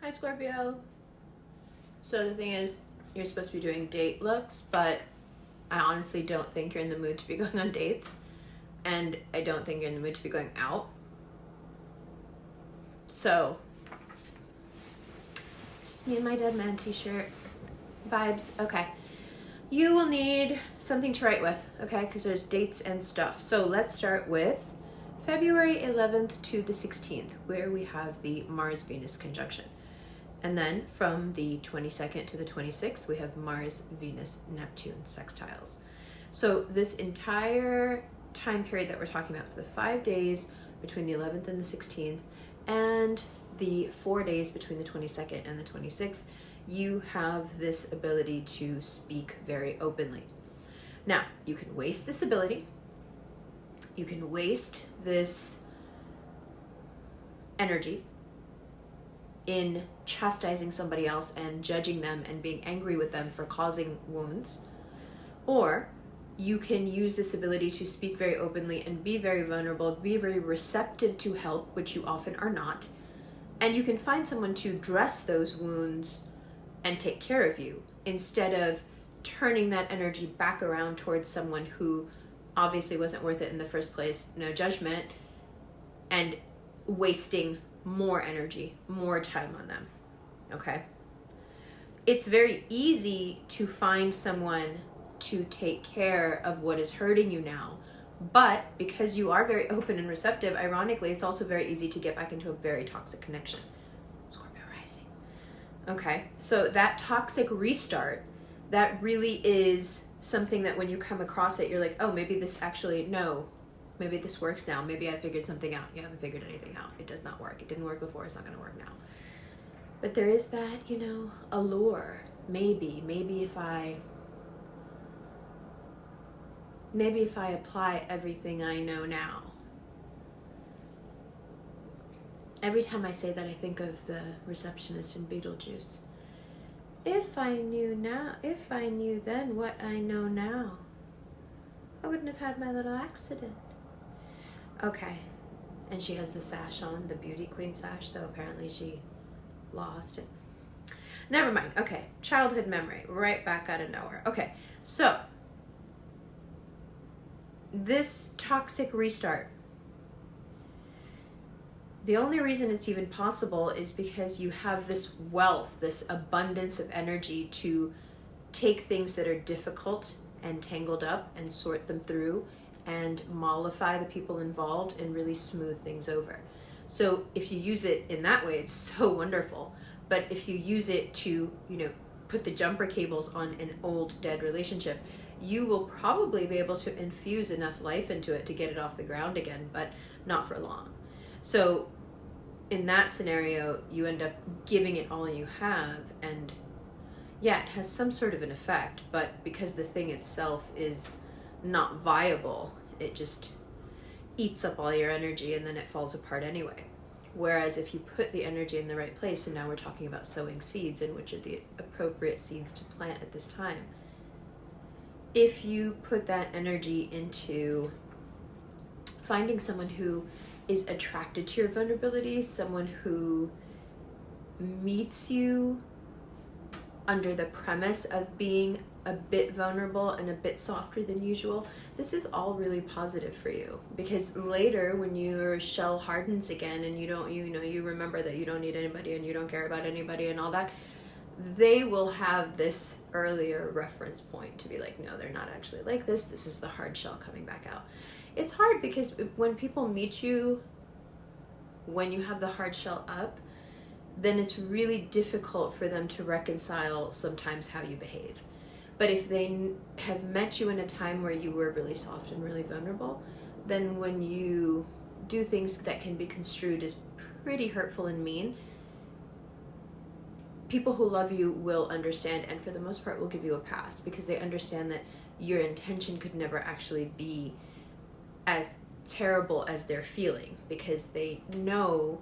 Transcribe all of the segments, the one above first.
Hi, Scorpio. So the thing is, you're supposed to be doing date looks, but I honestly don't think you're in the mood to be going on dates, and I don't think you're in the mood to be going out. So, it's just me and my dead man t-shirt. Vibes. Okay. You will need something to write with, okay? Because there's dates and stuff. So let's start with February 11th to the 16th, where we have the Mars-Venus conjunction. And then from the 22nd to the 26th, we have Mars, Venus, Neptune sextiles. So this entire time period that we're talking about, so the 5 days between the 11th and the 16th, and the 4 days between the 22nd and the 26th, you have this ability to speak very openly. Now, you can waste this ability. You can waste this energy in chastising somebody else and judging them and being angry with them for causing wounds. Or you can use this ability to speak very openly and be very vulnerable, be very receptive to help, which you often are not. And you can find someone to dress those wounds and take care of you, instead of turning that energy back around towards someone who obviously wasn't worth it in the first place, no judgment, and wasting more energy, more time on them, okay? It's very easy to find someone to take care of what is hurting you now, but because you are very open and receptive, ironically, it's also very easy to get back into a very toxic connection. Scorpio rising. Okay, so that toxic restart, that really is something that when you come across it, you're like, oh, maybe this actually, no, maybe this works now. Maybe I figured something out. You haven't figured anything out. It does not work. It didn't work before. It's not going to work now. But there is that, allure. Maybe if I apply everything I know now. Every time I say that, I think of the receptionist in Beetlejuice. If I knew then what I know now, I wouldn't have had my little accident. Okay, and she has the sash on, the beauty queen sash, so apparently she lost it. Never mind. Okay, childhood memory, right back out of nowhere. Okay, so this toxic restart, the only reason it's even possible is because you have this wealth, this abundance of energy to take things that are difficult and tangled up and sort them through and mollify the people involved and really smooth things over. So if you use it in that way, it's so wonderful. But if you use it to, put the jumper cables on an old dead relationship, you will probably be able to infuse enough life into it to get it off the ground again, but not for long. So in that scenario, you end up giving it all you have, and yeah, it has some sort of an effect, but because the thing itself is not viable, it just eats up all your energy and then it falls apart anyway. Whereas if you put the energy in the right place, and now we're talking about sowing seeds and which are the appropriate seeds to plant at this time, if you put that energy into finding someone who is attracted to your vulnerabilities, someone who meets you under the premise of being a bit vulnerable and a bit softer than usual, this is all really positive for you, because later when your shell hardens again and you remember that you don't need anybody and you don't care about anybody and all that, they will have this earlier reference point to be like, no, they're not actually like this. This is the hard shell coming back out. It's hard because when people meet you, when you have the hard shell up, then it's really difficult for them to reconcile sometimes how you behave. But if they have met you in a time where you were really soft and really vulnerable, then when you do things that can be construed as pretty hurtful and mean, people who love you will understand, and for the most part will give you a pass, because they understand that your intention could never actually be as terrible as they're feeling, because they know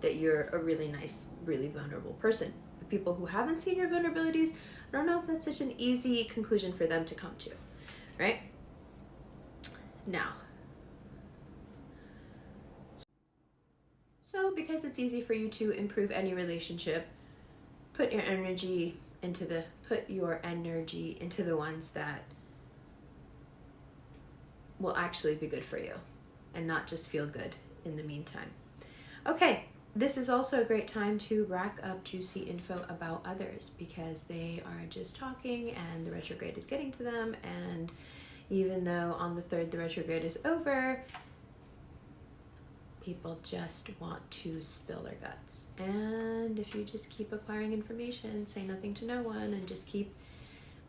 that you're a really nice, really vulnerable person. The people who haven't seen your vulnerabilities, I don't know if that's such an easy conclusion for them to come to, right? Now, so because it's easy for you to improve any relationship put your energy into the ones that will actually be good for you and not just feel good in the meantime. Okay, this is also a great time to rack up juicy info about others, because they are just talking and the retrograde is getting to them, and even though on the 3rd the retrograde is over, people just want to spill their guts. And if you just keep acquiring information, say nothing to no one, and just keep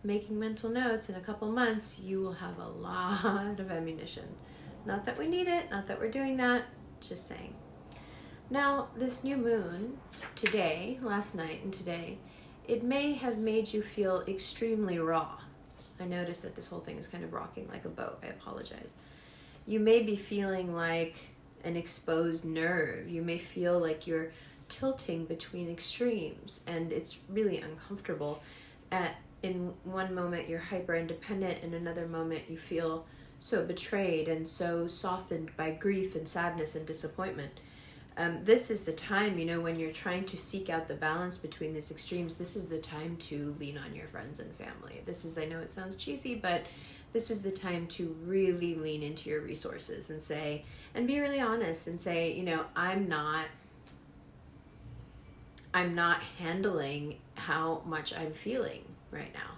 making mental notes, in a couple months you will have a lot of ammunition. Not that we need it, not that we're doing that, just saying. Now, this new moon today, last night and today, it may have made you feel extremely raw. I noticed that this whole thing is kind of rocking like a boat. I apologize. You may be feeling like an exposed nerve. You may feel like you're tilting between extremes, and it's really uncomfortable. In one moment you're hyper independent, in another moment you feel so betrayed and so softened by grief and sadness and disappointment. This is the time, when you're trying to seek out the balance between these extremes, this is the time to lean on your friends and family. I know it sounds cheesy, but this is the time to really lean into your resources and be really honest and say, I'm not handling how much I'm feeling right now.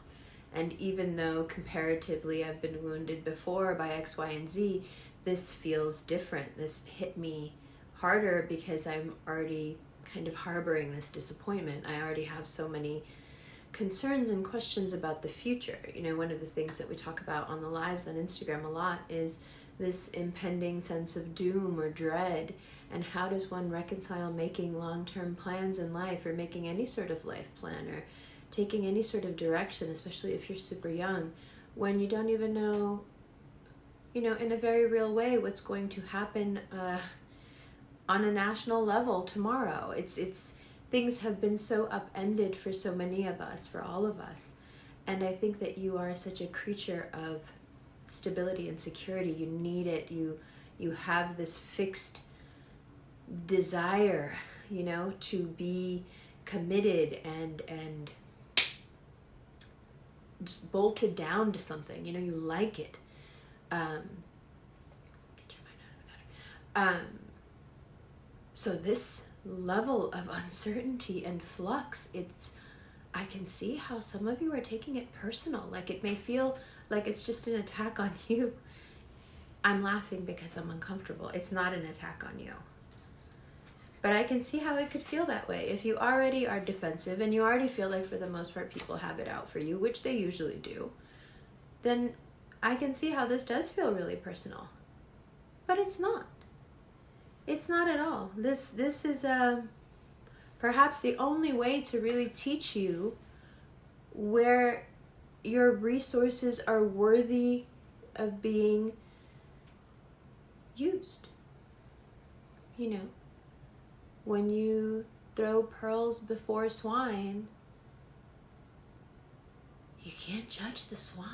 And even though comparatively I've been wounded before by X, Y, and Z, this feels different. This hit me harder because I'm already kind of harboring this disappointment. I already have so many concerns and questions about the future. One of the things that we talk about on the lives on Instagram a lot is this impending sense of doom or dread, and how does one reconcile making long-term plans in life, or making any sort of life plan, or taking any sort of direction, especially if you're super young, when you don't even know, in a very real way, what's going to happen on a national level tomorrow. It's things have been so upended for so many of us, for all of us. And I think that you are such a creature of stability and security. You need it. You have this fixed desire, to be committed and just bolted down to something. You like it. Get your mind out of the gutter. So this level of uncertainty and flux, I can see how some of you are taking it personal. Like, it may feel like it's just an attack on you. I'm laughing because I'm uncomfortable. It's not an attack on you. But I can see how it could feel that way. If you already are defensive and you already feel like for the most part people have it out for you, which they usually do, then I can see how this does feel really personal. But it's not. It's not at all. This is perhaps the only way to really teach you where your resources are worthy of being used. When you throw pearls before swine, you can't judge the swine.